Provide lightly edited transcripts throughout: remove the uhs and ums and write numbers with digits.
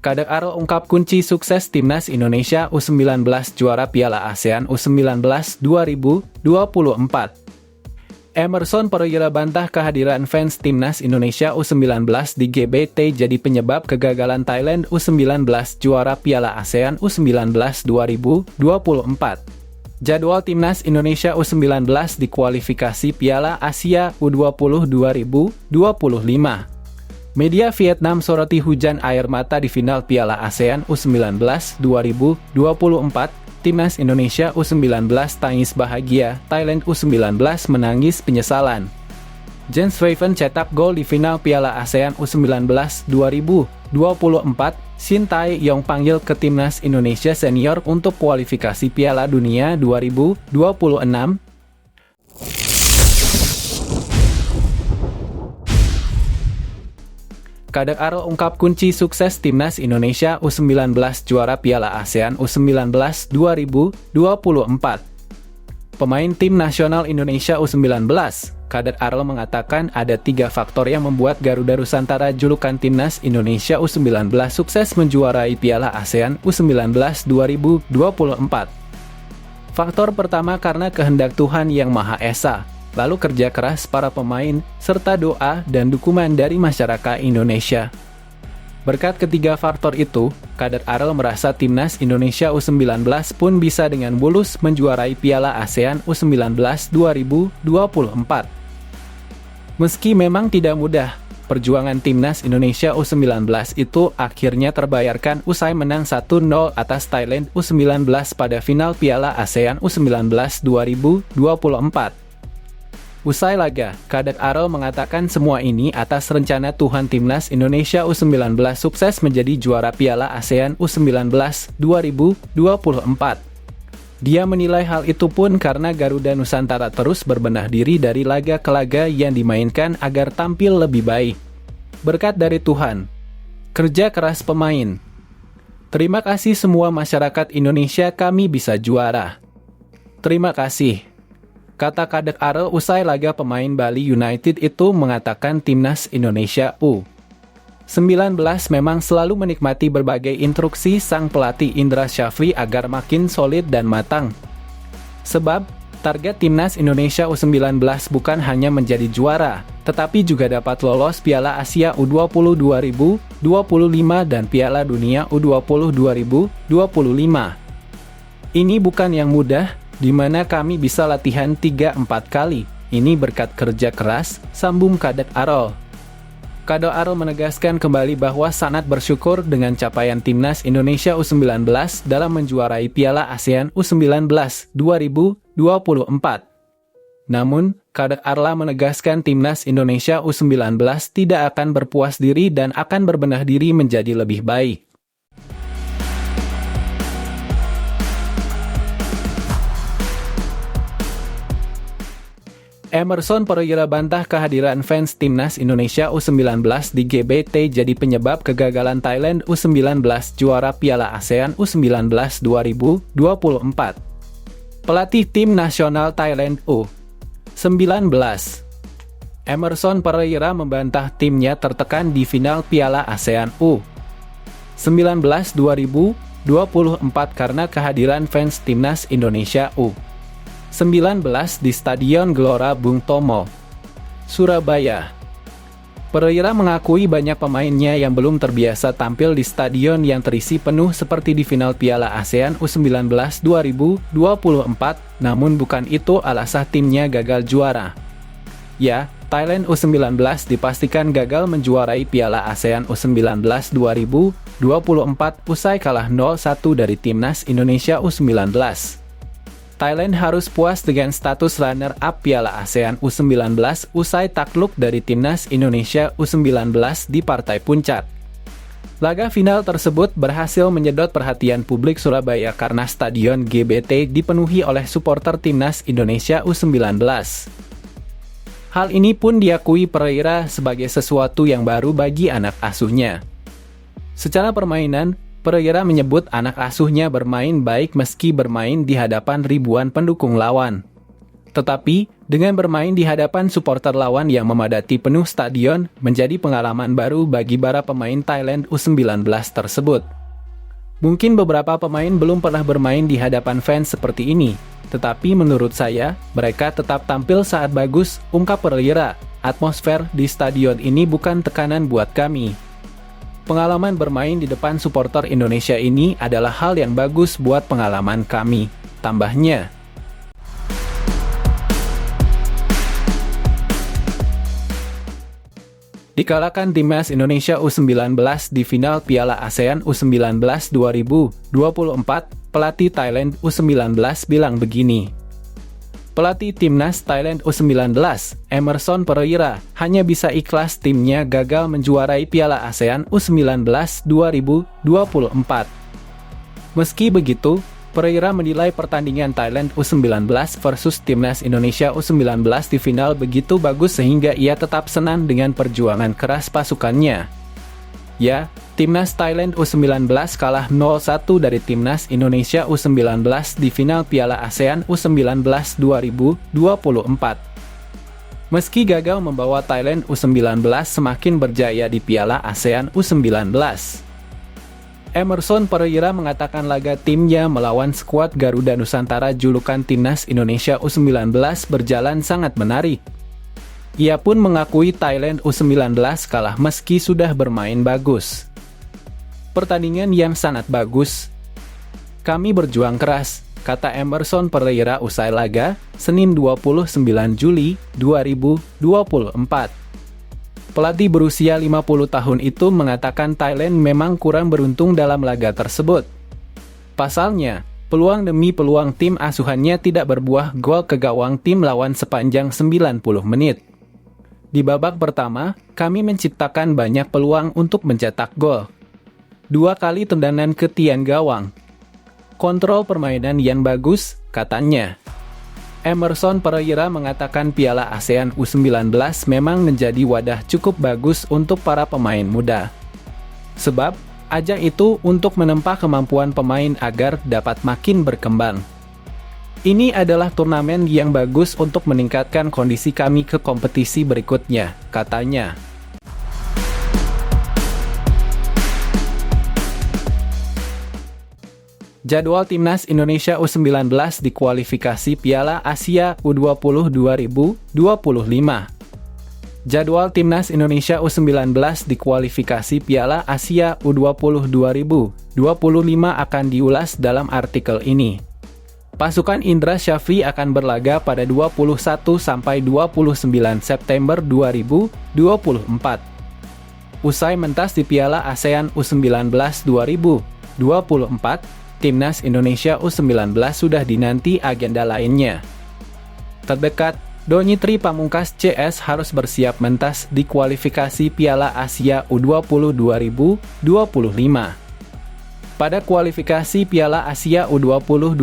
Kadek Aro ungkap kunci sukses Timnas Indonesia U19 juara Piala ASEAN U19 2024. Emerson Pereira bantah kehadiran fans Timnas Indonesia U19 di GBT jadi penyebab kegagalan Thailand U19 juara Piala ASEAN U19 2024. Jadwal Timnas Indonesia U19 di kualifikasi Piala Asia U20 2025. Media Vietnam soroti hujan air mata di final Piala ASEAN U19 2024. Timnas Indonesia U19 tangis bahagia, Thailand U19 menangis penyesalan. Jens Raven cetak gol di final Piala ASEAN U19 2024. Shin Tae-yong panggil ke Timnas Indonesia Senior untuk kualifikasi Piala Dunia 2026. Kadek Aro ungkap kunci sukses Timnas Indonesia U19 juara Piala ASEAN U19 2024. Pemain tim nasional Indonesia U19, Kadek Aro mengatakan ada 3 faktor yang membuat Garuda Nusantara julukan Timnas Indonesia U19 sukses menjuarai Piala ASEAN U19 2024. Faktor pertama karena kehendak Tuhan Yang Maha Esa, lalu kerja keras para pemain, serta doa dan dukungan dari masyarakat Indonesia. Berkat ketiga faktor itu, Kadek Aro merasa Timnas Indonesia U19 pun bisa dengan mulus menjuarai Piala ASEAN U19 2024. Meski memang tidak mudah, perjuangan Timnas Indonesia U19 itu akhirnya terbayarkan usai menang 1-0 atas Thailand U19 pada final Piala ASEAN U19 2024. Usai laga, Kadek Aro mengatakan semua ini atas rencana Tuhan Timnas Indonesia U19 sukses menjadi juara Piala ASEAN U19 2024. Dia menilai hal itu pun karena Garuda Nusantara terus berbenah diri dari laga ke laga yang dimainkan agar tampil lebih baik. Berkat dari Tuhan. Kerja keras pemain. Terima kasih semua masyarakat Indonesia, kami bisa juara. Terima kasih. Kata Kadek Aro usai laga pemain Bali United itu mengatakan Timnas Indonesia U19 memang selalu menikmati berbagai instruksi sang pelatih Indra Syafri agar makin solid dan matang. Sebab, target Timnas Indonesia U19 bukan hanya menjadi juara, tetapi juga dapat lolos Piala Asia U20 2025 dan Piala Dunia U20 2025. Ini bukan yang mudah, di mana kami bisa latihan 3-4 kali. Ini berkat kerja keras, sambung Kadek Aro. Kadek Aro menegaskan kembali bahwa sangat bersyukur dengan capaian Timnas Indonesia U19 dalam menjuarai Piala ASEAN U19 2024. Namun, Kadek Arla menegaskan Timnas Indonesia U19 tidak akan berpuas diri dan akan berbenah diri menjadi lebih baik. Emerson Pereira bantah kehadiran fans Timnas Indonesia U19 di GBT jadi penyebab kegagalan Thailand U19 juara Piala ASEAN U19 2024. Pelatih tim nasional Thailand U19, Emerson Pereira membantah timnya tertekan di final Piala ASEAN U19 2024 karena kehadiran fans Timnas Indonesia U19 di Stadion Gelora Bung Tomo, Surabaya. Pereira mengakui banyak pemainnya yang belum terbiasa tampil di stadion yang terisi penuh seperti di final Piala ASEAN U19 2024, namun bukan itu alasan timnya gagal juara. Ya, Thailand U19 dipastikan gagal menjuarai Piala ASEAN U19 2024 usai kalah 0-1 dari Timnas Indonesia U19. Thailand harus puas dengan status runner-up Piala ASEAN U19 usai takluk dari Timnas Indonesia U19 di partai puncak. Laga final tersebut berhasil menyedot perhatian publik Surabaya karena stadion GBT dipenuhi oleh supporter Timnas Indonesia U19. Hal ini pun diakui Pereira sebagai sesuatu yang baru bagi anak asuhnya. Secara permainan, Pereira menyebut anak asuhnya bermain baik meski bermain di hadapan ribuan pendukung lawan. Tetapi, dengan bermain di hadapan supporter lawan yang memadati penuh stadion, menjadi pengalaman baru bagi para pemain Thailand U19 tersebut. Mungkin beberapa pemain belum pernah bermain di hadapan fans seperti ini, tetapi menurut saya, mereka tetap tampil saat bagus, ungkap Pereira. Atmosfer di stadion ini bukan tekanan buat kami. Pengalaman bermain di depan supporter Indonesia ini adalah hal yang bagus buat pengalaman kami, tambahnya. Dikalahkan timnas Indonesia U19 di final Piala ASEAN U19 2024, pelatih Thailand U19 bilang begini. Pelatih timnas Thailand U19, Emerson Pereira, hanya bisa ikhlas timnya gagal menjuarai Piala ASEAN U19 2024. Meski begitu, Pereira menilai pertandingan Thailand U19 versus timnas Indonesia U19 di final begitu bagus sehingga ia tetap senang dengan perjuangan keras pasukannya. Ya, timnas Thailand U19 kalah 0-1 dari timnas Indonesia U19 di final Piala ASEAN U19 2024. Meski gagal membawa Thailand U19 semakin berjaya di Piala ASEAN U19. Emerson Pereira mengatakan laga timnya melawan skuad Garuda Nusantara julukan timnas Indonesia U19 berjalan sangat menarik. Ia pun mengakui Thailand U19 kalah meski sudah bermain bagus. Pertandingan yang sangat bagus. Kami berjuang keras, kata Emerson Pereira usai laga, Senin 29 Juli 2024. Pelatih berusia 50 tahun itu mengatakan Thailand memang kurang beruntung dalam laga tersebut. Pasalnya, peluang demi peluang tim asuhannya tidak berbuah gol ke gawang tim lawan sepanjang 90 menit. Di babak pertama, kami menciptakan banyak peluang untuk mencetak gol. 2 kali tendangan ke tiang gawang. Kontrol permainan yang bagus, katanya. Emerson Pereira mengatakan Piala ASEAN U19 memang menjadi wadah cukup bagus untuk para pemain muda. Sebab, ajang itu untuk menempa kemampuan pemain agar dapat makin berkembang. Ini adalah turnamen yang bagus untuk meningkatkan kondisi kami ke kompetisi berikutnya, katanya. Jadwal timnas Indonesia U19 di kualifikasi Piala Asia U20 2025. Jadwal timnas Indonesia U19 di kualifikasi Piala Asia U20 2025 akan diulas dalam artikel ini. Pasukan Indra Syafri akan berlaga pada 21 sampai 29 September 2024. Usai mentas di Piala ASEAN U19 2024, timnas Indonesia U19 sudah dinanti agenda lainnya. Terdekat, Donny Pamungkas CS harus bersiap mentas di kualifikasi Piala Asia U20 2025. Pada kualifikasi Piala Asia U20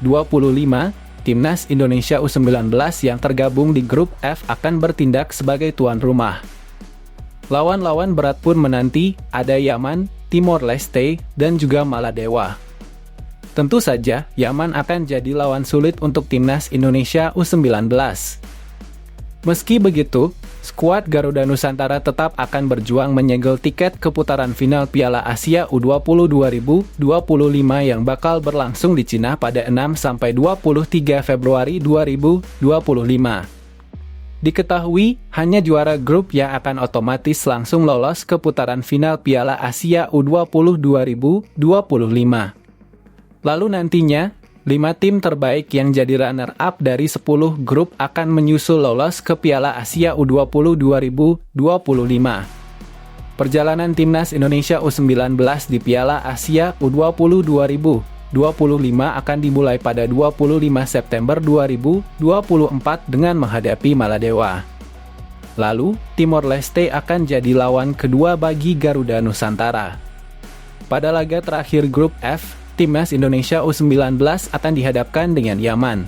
2025, timnas Indonesia U19 yang tergabung di grup F akan bertindak sebagai tuan rumah. Lawan-lawan berat pun menanti, ada Yaman, Timor Leste, dan juga Maladewa. Tentu saja, Yaman akan jadi lawan sulit untuk timnas Indonesia U19. Meski begitu, skuad Garuda Nusantara tetap akan berjuang menyegel tiket ke putaran final Piala Asia U20 2025 yang bakal berlangsung di Cina pada 6-23 Februari 2025. Diketahui, hanya juara grup yang akan otomatis langsung lolos ke putaran final Piala Asia U20 2025. Lalu nantinya, 5 tim terbaik yang jadi runner-up dari 10 grup akan menyusul lolos ke Piala Asia U20 2025. Perjalanan timnas Indonesia U19 di Piala Asia U20 2025 akan dimulai pada 25 September 2024 dengan menghadapi Maladewa. Lalu, Timor Leste akan jadi lawan kedua bagi Garuda Nusantara. Pada laga terakhir grup F, timnas Indonesia U19 akan dihadapkan dengan Yaman.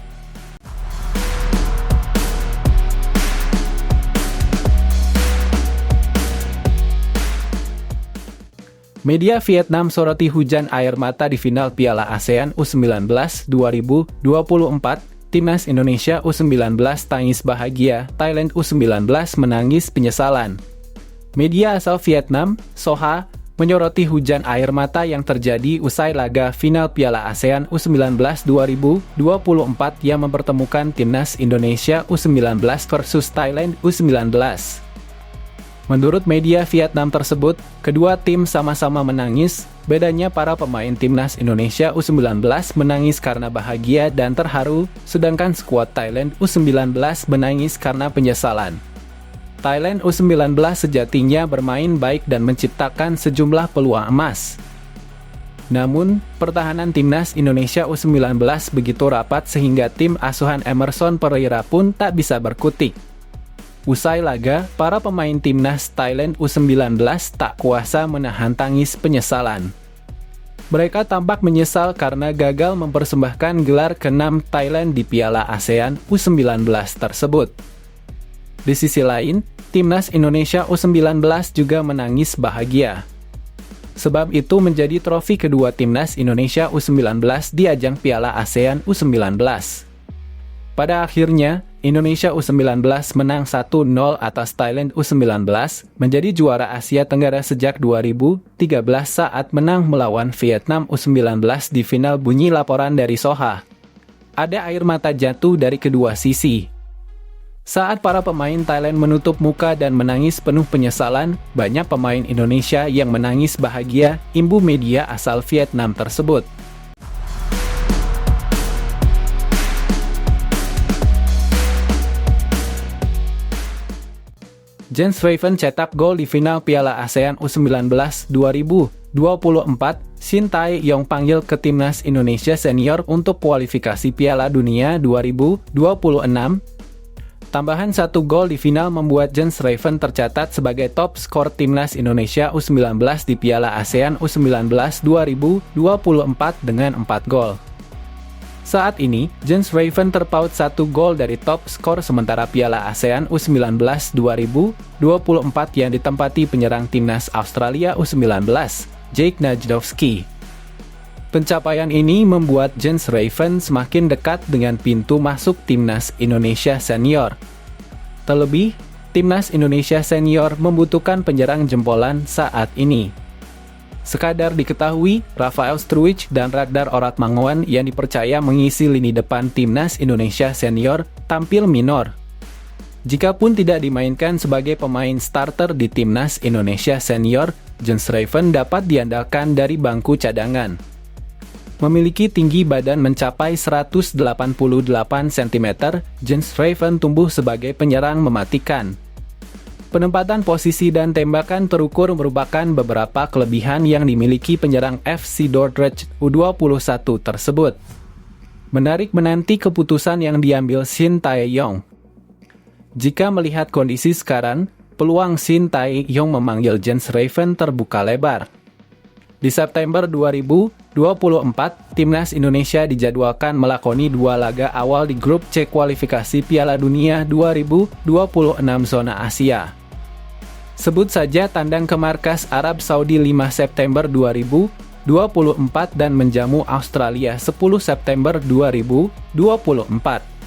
Media Vietnam soroti hujan air mata di final Piala ASEAN U19 2024 Timnas Indonesia U19 tangis bahagia, Thailand U19 menangis penyesalan. Media asal Vietnam, Soha, menyoroti hujan air mata yang terjadi usai laga final Piala ASEAN U19 2024 yang mempertemukan Timnas Indonesia U19 versus Thailand U19. Menurut media Vietnam tersebut, kedua tim sama-sama menangis, bedanya para pemain Timnas Indonesia U19 menangis karena bahagia dan terharu, sedangkan skuad Thailand U19 menangis karena penyesalan. Thailand U19 sejatinya bermain baik dan menciptakan sejumlah peluang emas. Namun, pertahanan Timnas Indonesia U19 begitu rapat sehingga tim asuhan Emerson Pereira pun tak bisa berkutik. Usai laga, para pemain Timnas Thailand U19 tak kuasa menahan tangis penyesalan. Mereka tampak menyesal karena gagal mempersembahkan gelar ke-6 Thailand di Piala ASEAN U19 tersebut. Di sisi lain, Timnas Indonesia U19 juga menangis bahagia. Sebab itu menjadi trofi kedua Timnas Indonesia U19 di ajang Piala ASEAN U19. Pada akhirnya, Indonesia U19 menang 1-0 atas Thailand U19, menjadi juara Asia Tenggara sejak 2013 saat menang melawan Vietnam U19 di final. Bunyi laporan dari Soha. Ada air mata jatuh dari kedua sisi. Saat para pemain Thailand menutup muka dan menangis penuh penyesalan, banyak pemain Indonesia yang menangis bahagia, imbu media asal Vietnam tersebut. Jens Raven cetak gol di final Piala ASEAN U19 2024. Shin Tae-yong panggil ke Timnas Indonesia Senior untuk kualifikasi Piala Dunia 2026. Tambahan satu gol di final membuat Jens Raven tercatat sebagai top skor Timnas Indonesia U19 di Piala ASEAN U19 2024 dengan 4 gol. Saat ini, Jens Raven terpaut 1 gol dari top skor sementara Piala ASEAN U19 2024 yang ditempati penyerang Timnas Australia U19, Jake Najdowski. Pencapaian ini membuat Jens Raven semakin dekat dengan pintu masuk Timnas Indonesia Senior. Terlebih, Timnas Indonesia Senior membutuhkan penyerang jempolan saat ini. Sekadar diketahui, Rafael Struwich dan Ragnar Oratmangoen yang dipercaya mengisi lini depan Timnas Indonesia Senior tampil minor. Jikapun tidak dimainkan sebagai pemain starter di Timnas Indonesia Senior, Jens Raven dapat diandalkan dari bangku cadangan. Memiliki tinggi badan mencapai 188 cm, Jens Raven tumbuh sebagai penyerang mematikan. Penempatan posisi dan tembakan terukur merupakan beberapa kelebihan yang dimiliki penyerang FC Dordrecht U21 tersebut. Menarik menanti keputusan yang diambil Shin Tae-yong. Jika melihat kondisi sekarang, peluang Shin Tae-yong memanggil Jens Raven terbuka lebar. Di September 2024, Timnas Indonesia dijadwalkan melakoni 2 laga awal di grup C kualifikasi Piala Dunia 2026 zona Asia. Sebut saja tandang ke markas Arab Saudi 5 September 2024 dan menjamu Australia 10 September 2024.